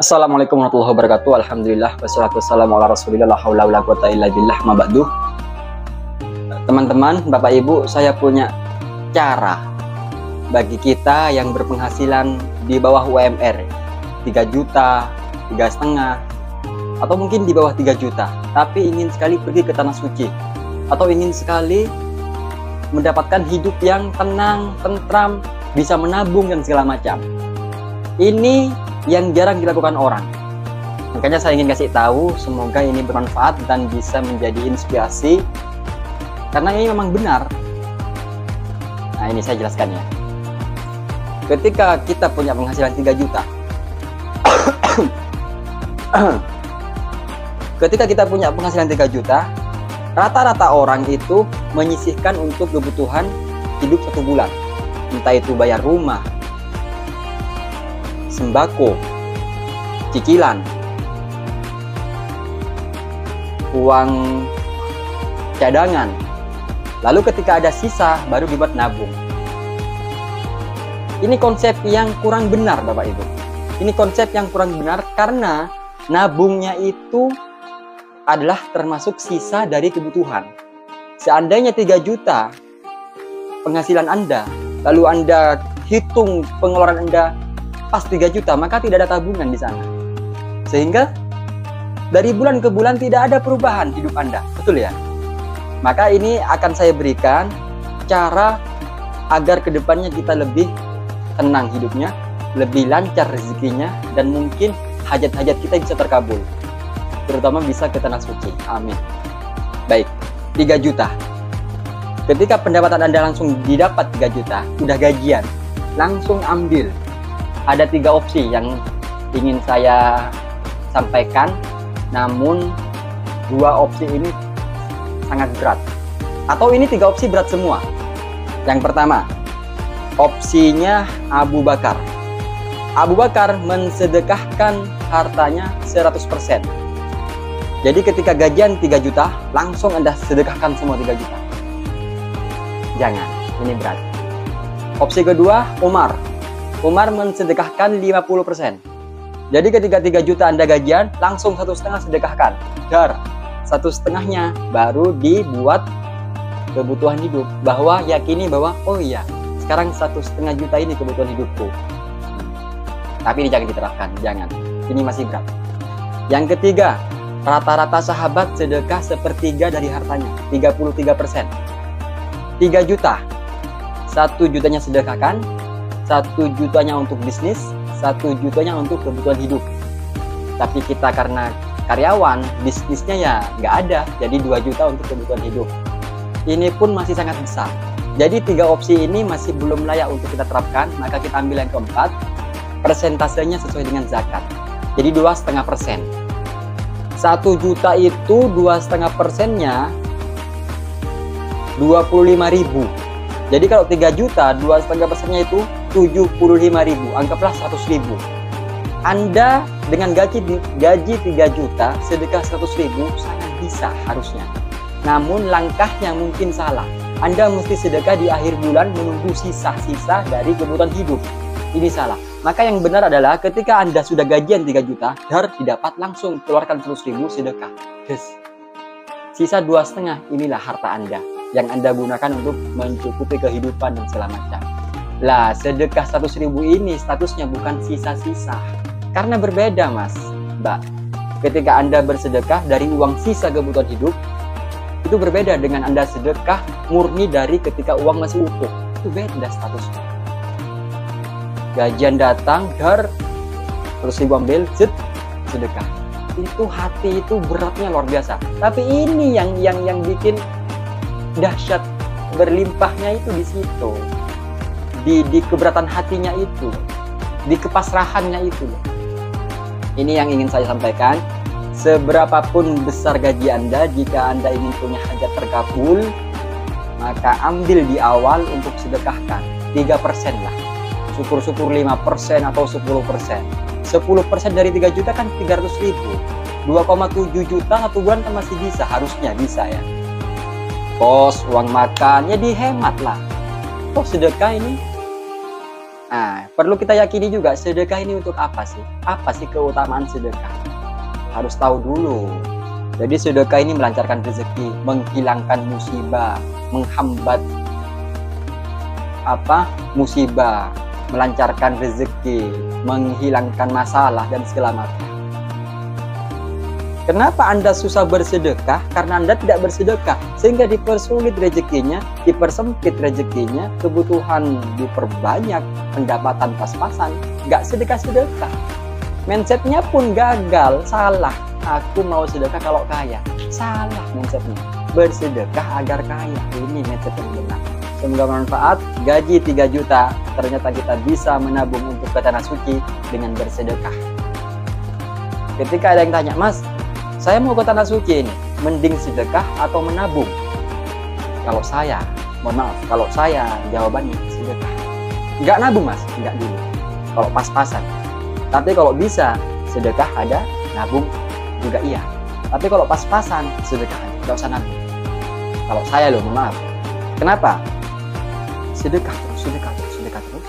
Assalamualaikum warahmatullahi wabarakatuh. Alhamdulillah wassalatu wassalamu ala rasulillah la haula wala quwata illa billah ma ba'du. Teman-teman, Bapak Ibu, saya punya cara bagi kita yang berpenghasilan di bawah UMR 3 juta, 3,5, atau mungkin di bawah 3 juta, tapi ingin sekali pergi ke tanah suci, atau ingin sekali mendapatkan hidup yang tenang, tentram, bisa menabung dan segala macam. Ini yang jarang dilakukan orang. Makanya saya ingin kasih tahu, semoga ini bermanfaat dan bisa menjadi inspirasi, karena ini memang benar. Nah, ini saya jelaskan ya. Ketika kita punya penghasilan 3 juta ketika kita punya penghasilan 3 juta, rata-rata orang itu menyisihkan untuk kebutuhan hidup 1 bulan. Entah itu bayar rumah, sembako, cicilan, uang cadangan. Lalu ketika ada sisa baru dibuat nabung. Ini konsep yang kurang benar, Bapak Ibu. Ini konsep yang kurang benar karena nabungnya itu adalah termasuk sisa dari kebutuhan. Seandainya 3 juta penghasilan Anda, lalu Anda hitung pengeluaran Anda pas 3 juta, maka tidak ada tabungan di sana. Sehingga dari bulan ke bulan tidak ada perubahan hidup Anda. Betul ya? Maka ini akan saya berikan cara agar kedepannya kita lebih tenang hidupnya, lebih lancar rezekinya, dan mungkin hajat-hajat kita bisa terkabul. Terutama bisa ke tanah suci. Amin. Baik, 3 juta. Ketika pendapatan Anda langsung didapat 3 juta, udah gajian, langsung ambil. Ada 3 opsi yang ingin saya sampaikan, namun 2 opsi ini sangat berat. Atau ini 3 opsi berat semua. Yang pertama, opsinya Abu Bakar. Abu Bakar mensedekahkan hartanya 100%. Jadi ketika gajian 3 juta, langsung Anda sedekahkan semua 3 juta. Jangan, ini berat. Opsi kedua, Umar. Umar mensedekahkan 50%. Jadi ketika 3 juta Anda gajian, langsung 1,5 sedekahkan. Dar, 1,5-nya baru dibuat kebutuhan hidup. Bahwa yakini bahwa, oh iya, sekarang 1,5 juta ini kebutuhan hidupku. Tapi ini jangan diterapkan, jangan. Ini masih berat. Yang ketiga, rata-rata sahabat sedekah 1/3 dari hartanya, 33%. 3 juta, 1 jutanya sedekahkan, 1 jutanya untuk bisnis, 1 jutanya untuk kebutuhan hidup. Tapi kita karena karyawan, bisnisnya ya nggak ada, jadi 2 juta untuk kebutuhan hidup. Ini pun masih sangat besar. Jadi 3 opsi ini masih belum layak untuk kita terapkan, maka kita ambil yang keempat, persentasenya sesuai dengan zakat. Jadi 2,5%. 1 juta itu 2,5%-nya 25.000. Jadi kalau 3 juta, 2,5%-nya itu 75.000, anggaplah 100.000. Anda dengan gaji 3 juta, sedekah 100.000 sangat bisa harusnya. Namun langkahnya mungkin salah. Anda mesti sedekah di akhir bulan menunggu sisa-sisa dari kebutuhan hidup. Ini salah. Maka yang benar adalah ketika Anda sudah gajian 3 juta, dar didapat langsung keluarkan 100.000 sedekah. Yes. Sisa 2,5, inilah harta Anda yang Anda gunakan untuk mencukupi kehidupan dan segala macam. Lah, sedekah 100.000 ini statusnya bukan sisa-sisa. Karena berbeda, Mas, Mbak. Ketika Anda bersedekah dari uang sisa kebutuhan hidup, itu berbeda dengan Anda sedekah murni dari ketika uang masih utuh. Itu beda statusnya. Gajian datang, dar, terus ibu ambil, sedekah. Itu hati itu beratnya luar biasa. Tapi ini yang bikin dahsyat berlimpahnya itu di situ. Di keberatan hatinya itu, di kepasrahannya itu. Ini yang ingin saya sampaikan. Seberapapun besar gaji Anda, jika Anda ingin punya hajat terkabul, maka ambil di awal untuk sedekahkan 3% lah. Syukur-syukur 5% atau 10%. 10% dari 3 juta kan 300.000. 2,7 juta 1 bulan kan masih bisa, harusnya bisa ya. Kos, uang makannya dihemat lah. Toh sedekah ini Nah, perlu kita yakini juga, sedekah ini untuk apa sih? Apa sih keutamaan sedekah? Harus tahu dulu. Jadi sedekah ini melancarkan rezeki, menghilangkan musibah, menghambat musibah, melancarkan rezeki, menghilangkan masalah dan segala macam. Kenapa Anda susah bersedekah? Karena Anda tidak bersedekah, sehingga dipersulit rezekinya, dipersempit rezekinya, kebutuhan diperbanyak, pendapatan pas-pasan, nggak sedekah-sedekah. Mindsetnya pun gagal, salah. Aku mau sedekah kalau kaya. Salah mindsetnya. Bersedekah agar kaya. Ini mindset yang benar. Semoga bermanfaat. Gaji 3 juta, ternyata kita bisa menabung untuk ke tanah suci dengan bersedekah. Ketika ada yang tanya, Mas, saya mau ke tanah suci ini, mending sedekah atau menabung? Kalau saya, mohon maaf, kalau saya jawabannya sedekah. Enggak nabung, Mas, enggak dulu. Kalau pas-pasan. Tapi kalau bisa sedekah ada, nabung juga iya. Tapi kalau pas-pasan sedekah ada, enggak usah nabung. Kalau saya loh, mohon maaf. Kenapa? Sedekah terus, sedekah terus, sedekah terus.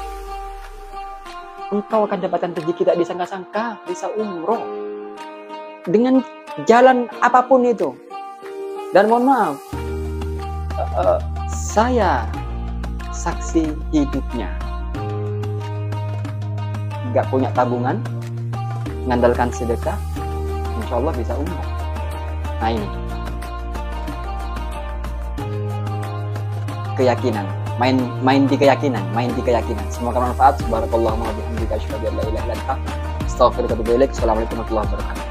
Engkau akan dapatkan rezeki tidak disangka-sangka, bisa umroh. Dengan jalan apapun itu. Dan mohon maaf, saya saksi hidupnya. Nggak punya tabungan, mengandalkan sedekah, insya Allah bisa umroh. Nah ini keyakinan, main di keyakinan, Semoga bermanfaat. Subhanakallahumma wa bihamdika asyhadu an la ilaha illa anta astaghfiruka wa atubu ilaik. Assalamualaikum warahmatullahi wabarakatuh.